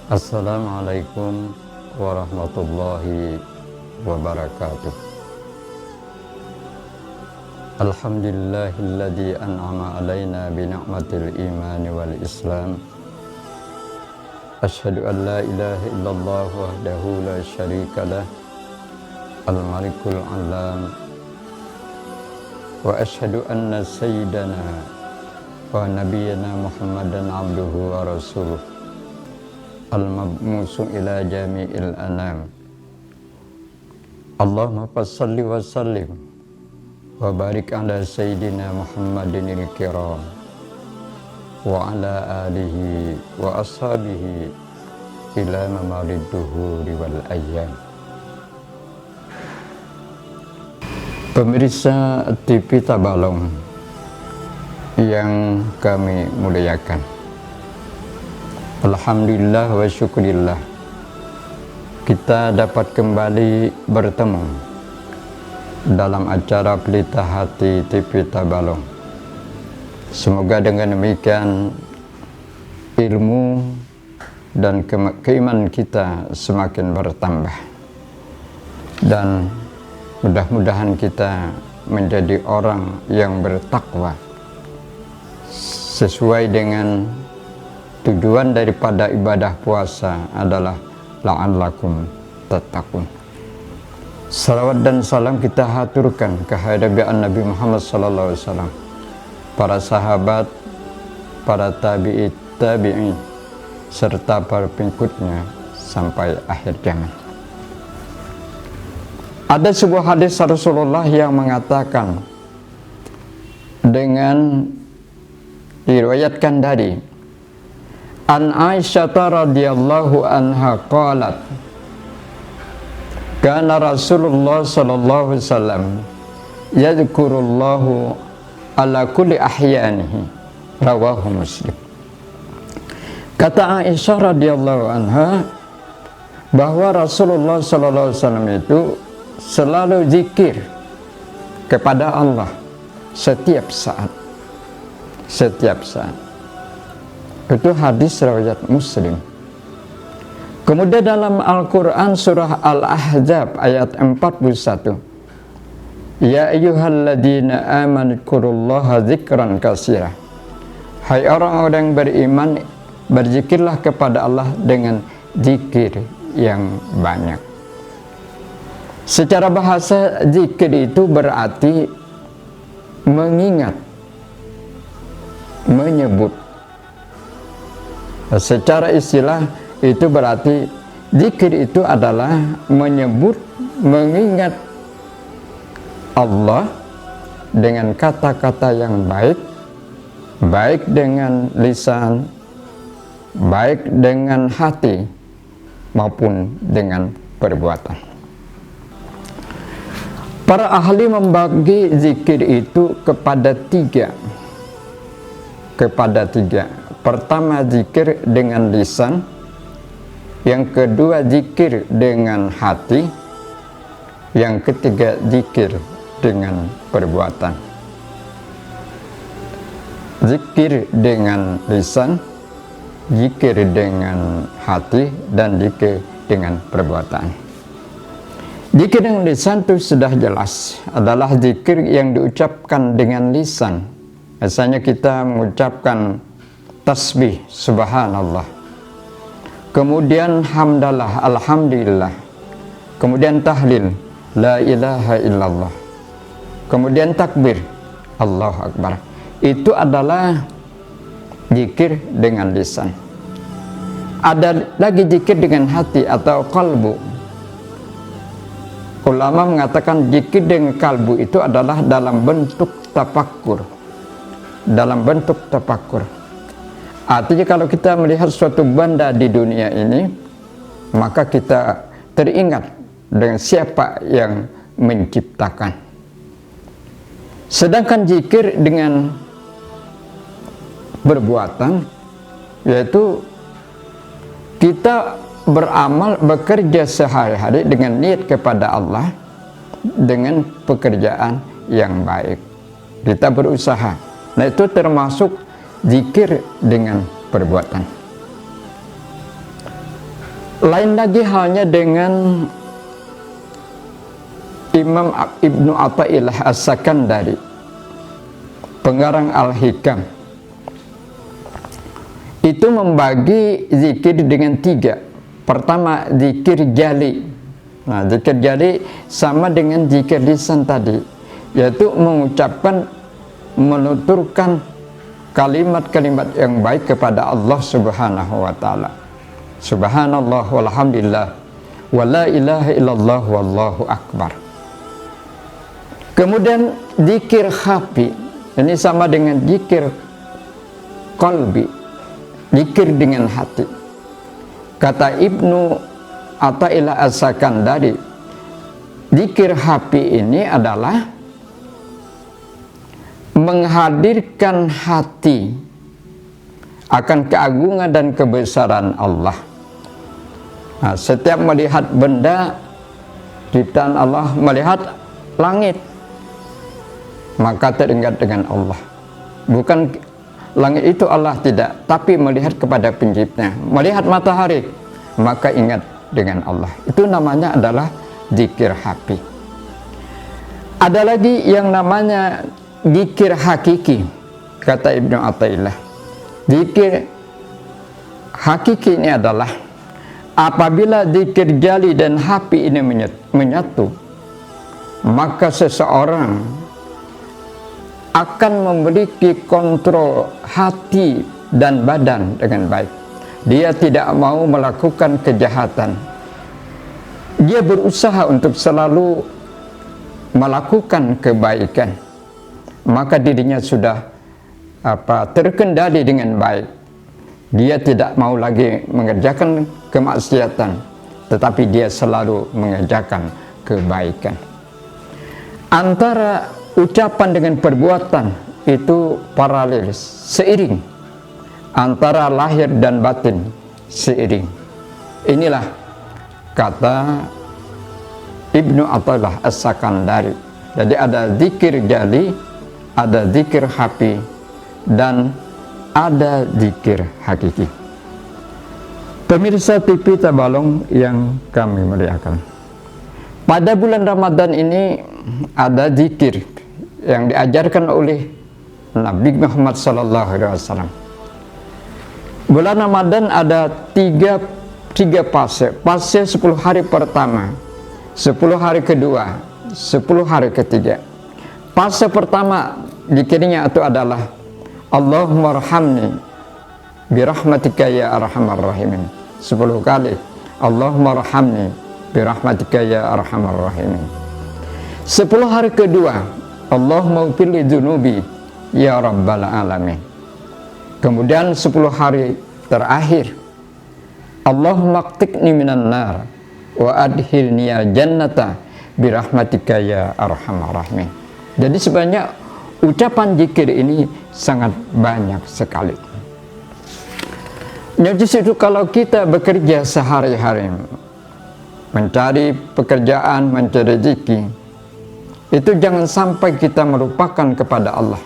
Assalamualaikum warahmatullahi wabarakatuh. Alhamdulillahilladzi an'ama alaina bi ni'matil imani wal islam. Asyhadu an la ilaha illallah wahdahu la syarikalah al-malikul alam. Wa asyhadu anna sayyidana wa nabiyyana Muhammadan abduhu wa rasuluh al-mabmusu ila jami'il anam. Allahumma salli wa sallim wa barik ala sayyidina Muhammadin al-kiram wa ala alihi wa ashabihi ila mamadid duhuri wal ayyam. Pemirsa TV Tabalong yang kami muliakan, alhamdulillah wa syukurillah, kita dapat kembali bertemu dalam acara Pelita Hati TV Tabalong. Semoga dengan demikian ilmu dan keimanan kita semakin bertambah, dan mudah-mudahan kita menjadi orang yang bertakwa sesuai dengan tujuan daripada ibadah puasa adalah la'allakum tattaqun. Salawat dan salam kita haturkan kehadiran Nabi Muhammad sallallahu alaihi wasallam, para sahabat, para tabi'in, serta para pengikutnya sampai akhir zaman. Ada sebuah hadis Rasulullah yang mengatakan, dengan diriwayatkan dari An Aisyah radhiyallahu anha qalat, kana Rasulullah sallallahu alaihi wasallam yadhkurullahu ala kulli ahyanihi, rawahu Muslim. Kata Aisyah radhiyallahu anha bahwa Rasulullah sallallahu alaihi wasallam itu selalu zikir kepada Allah setiap saat. Itu hadis riwayat Muslim. Kemudian dalam Al-Quran surah Al-Ahzab ayat 41, ya ayyuhalladzina amanu dzkurullaha dzikran katsira. Hai orang-orang yang beriman, berzikirlah kepada Allah dengan zikir yang banyak. Secara bahasa, zikir itu berarti mengingat, menyebut. Secara istilah itu berarti zikir itu adalah menyebut, mengingat Allah dengan kata-kata yang baik, baik dengan lisan, baik dengan hati, maupun dengan perbuatan. Para ahli membagi zikir itu kepada tiga. Pertama, zikir dengan lisan. Yang kedua, zikir dengan hati. Yang ketiga, zikir dengan perbuatan. Zikir dengan lisan, zikir dengan hati, dan zikir dengan perbuatan. Zikir dengan lisan itu sudah jelas adalah zikir yang diucapkan dengan lisan. Misalnya kita mengucapkan tasbih subhanallah, kemudian hamdalah alhamdulillah, kemudian tahlil la ilaha illallah, kemudian takbir Allahu akbar. Itu adalah zikir dengan lisan. Ada lagi zikir dengan hati atau qalbu. Ulama mengatakan zikir dengan kalbu itu adalah dalam bentuk tafakkur. Artinya kalau kita melihat suatu benda di dunia ini, maka kita teringat dengan siapa yang menciptakan. Sedangkan zikir dengan perbuatan, yaitu kita beramal, bekerja sehari-hari dengan niat kepada Allah dengan pekerjaan yang baik. Kita berusaha. Nah, itu termasuk zikir dengan perbuatan. Lain lagi halnya dengan Imam Ibnu Athaillah As-Sakandari, pengarang Al-Hikam. Itu membagi zikir dengan 3. Pertama, zikir jali. Nah, zikir jali sama dengan zikir lisan tadi, yaitu mengucapkan, menuturkan kalimat-kalimat yang baik kepada Allah Subhanahu wa ta'ala. Subhanallah walhamdulillah wa la ilaha illallah wallahu akbar. Kemudian zikir khafi, ini sama dengan zikir qalbi, zikir dengan hati. Kata Ibnu Athaillah As-Sakandari, zikir khafi ini adalah menghadirkan hati akan keagungan dan kebesaran Allah. Nah, setiap melihat benda ciptaan Allah, melihat langit, maka teringat dengan Allah. Bukan langit itu Allah, tidak, tapi melihat kepada penciptanya. Melihat matahari, maka ingat dengan Allah. Itu namanya adalah zikir hati. Ada lagi yang namanya zikir hakiki, kata Ibnu Athaillah. Zikir hakiki ini adalah apabila zikir jali dan hafi ini menyatu, maka seseorang akan memiliki kontrol hati dan badan dengan baik. Dia tidak mau melakukan kejahatan. Dia berusaha untuk selalu melakukan kebaikan. Maka dirinya sudah terkendali dengan baik. Dia tidak mau lagi mengerjakan kemaksiatan, tetapi dia selalu mengerjakan kebaikan. Antara ucapan dengan perbuatan itu paralel, seiring. Antara lahir dan batin seiring. Inilah kata Ibnu Athaillah As-Sakandari. Jadi ada zikir jali, ada zikir hafi, dan ada zikir hakiki. Pemirsa TV Tabalong yang kami muliakan, pada bulan Ramadan ini ada zikir yang diajarkan oleh Nabi Muhammad SAW. Bulan Ramadan ada tiga fase. Fase 10 hari pertama, 10 hari kedua, 10 hari ketiga. Fase pertama zikirnya itu adalah Allahumma arhamni birahmatika ya arhamar rahimin. 10 kali Allahumma arhamni birahmatika ya arhamar rahimin. 10 hari kedua Allahumma ufirli dzunubi ya rabbal alamin. Kemudian 10 hari terakhir Allahumma qtikni minan nar wa adhilni jannata birahmatika ya arhamar rahimin. Jadi sebanyak ucapan zikir ini sangat banyak sekali. Jadi itu kalau kita bekerja sehari-hari, mencari pekerjaan, mencari rezeki, itu jangan sampai kita melupakan kepada Allah.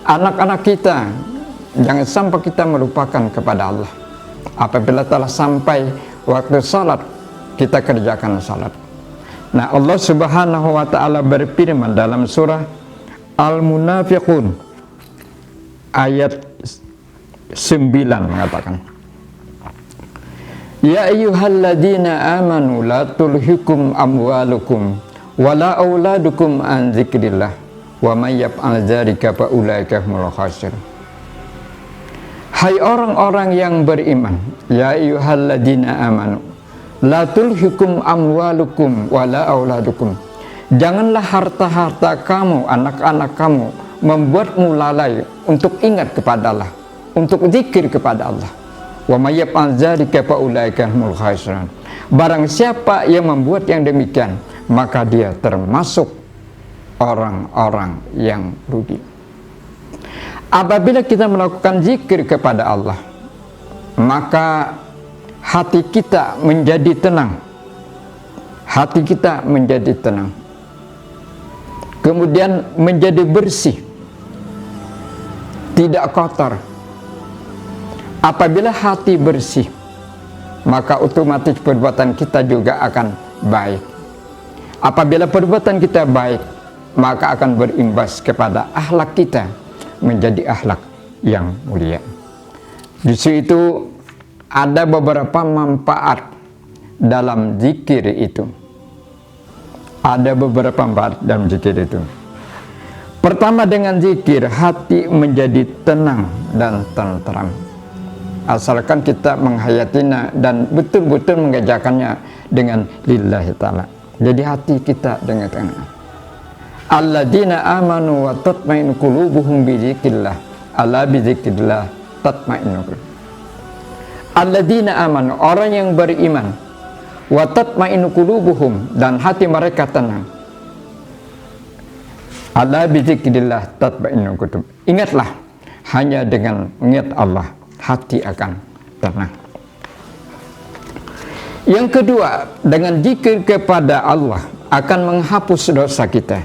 Anak-anak kita, jangan sampai kita melupakan kepada Allah. Apabila telah sampai waktu salat, kita kerjakan salat. Nah, Allah Subhanahu wa ta'ala berfirman dalam surah Al-Munafiqun ayat 9 mengatakan, ya ayyuhalladzina amanu la tulhikum amwalukum wala auladukum an dzikrillah wa may yaf'al dzalika fa ulaika humul khasirun. Hai orang-orang yang beriman, ya ayyuhalladzina amanu la tulhikum amwalukum wala auladukum. Janganlah harta-harta kamu, anak-anak kamu membuatmu lalai untuk ingat kepada Allah, untuk zikir kepada Allah. Wa may yaf'al dzalika fa ulaika humul khasirun. Barang siapa yang membuat yang demikian, maka dia termasuk orang-orang yang rugi. Apabila kita melakukan zikir kepada Allah, maka hati kita menjadi tenang. Hati kita menjadi tenang. Kemudian menjadi bersih, tidak kotor. Apabila hati bersih, maka otomatis perbuatan kita juga akan baik. Apabila perbuatan kita baik, maka akan berimbas kepada akhlak kita menjadi akhlak yang mulia. Justru itu ada beberapa manfaat dalam zikir itu. Ada beberapa manfaat dalam zikir itu. Pertama, dengan zikir hati menjadi tenang dan tenteram. Asalkan kita menghayatinya dan betul-betul mengerjakannya dengan lillahi ta'ala. Jadi hati kita dengan tenang. Alladzina amanu wa tatma'innu qulubuhum bi dzikrillah. Ala bi dzikrillah tatma'innu qulub. Alladzina amanu, orang yang beriman, wa tatma'innu qulubuhum, dan hati mereka tenang. Ala bi dzikrillah tatma'innu qulub. Ingatlah, hanya dengan mengingat Allah hati akan tenang. Yang kedua, dengan zikir kepada Allah akan menghapus dosa kita.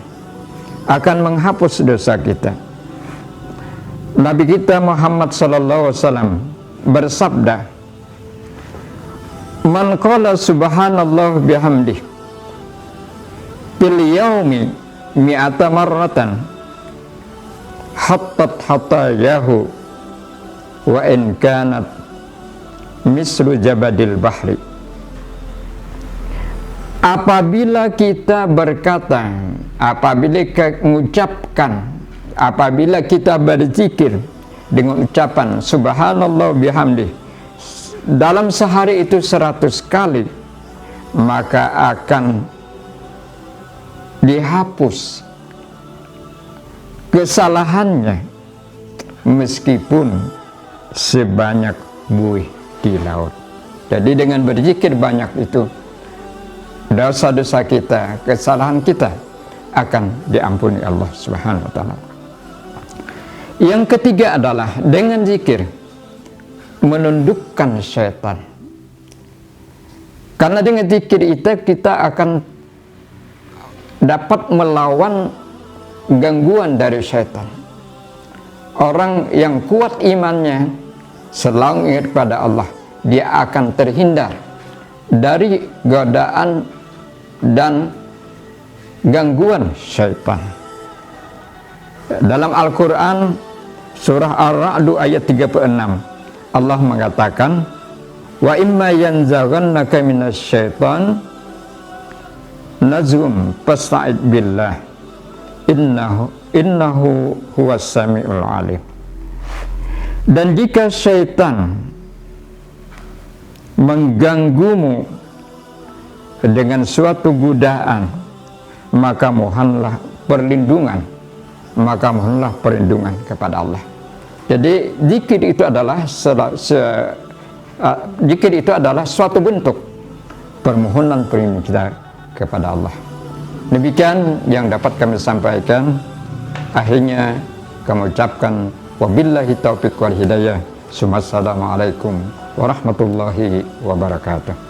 Akan menghapus dosa kita. Nabi kita Muhammad sallallahu alaihi wasallam bersabda, "Man qala subhanallah bihamdih fil yaumi mi'ata marratan hattat hatayahu wa in kanat mislu jabadil bahri." Apabila kita berkata, apabila kita mengucapkan, apabila kita berzikir dengan ucapan subhanallah bihamdih dalam sehari itu 100 kali, maka akan dihapus kesalahannya meskipun sebanyak buih di laut. Jadi dengan berzikir banyak itu, dosa-dosa kita, kesalahan kita akan diampuni Allah Subhanahu wa taala. Yang ketiga adalah dengan zikir menundukkan syaitan. Karena dengan zikir itu kita akan dapat melawan gangguan dari syaitan. Orang yang kuat imannya selalu ingat pada Allah, dia akan terhindar dari godaan dan gangguan syaitan. Dalam Al-Quran surah Ar-Ra'd ayat 36, Allah mengatakan, wa imma yanzaghannaka minasyaitan nazghum fasta'id billah innahu huwas samiul alim. Dan jika syaitan mengganggumu dengan suatu godaan, maka mohonlah perlindungan, kepada Allah. Jadi zikir itu adalah suatu bentuk permohonan perlindungan kita kepada Allah. Demikian yang dapat kami sampaikan. Akhirnya kami ucapkan wabillahi taufiq wal hidayah. Assalamualaikum warahmatullahi wabarakatuh.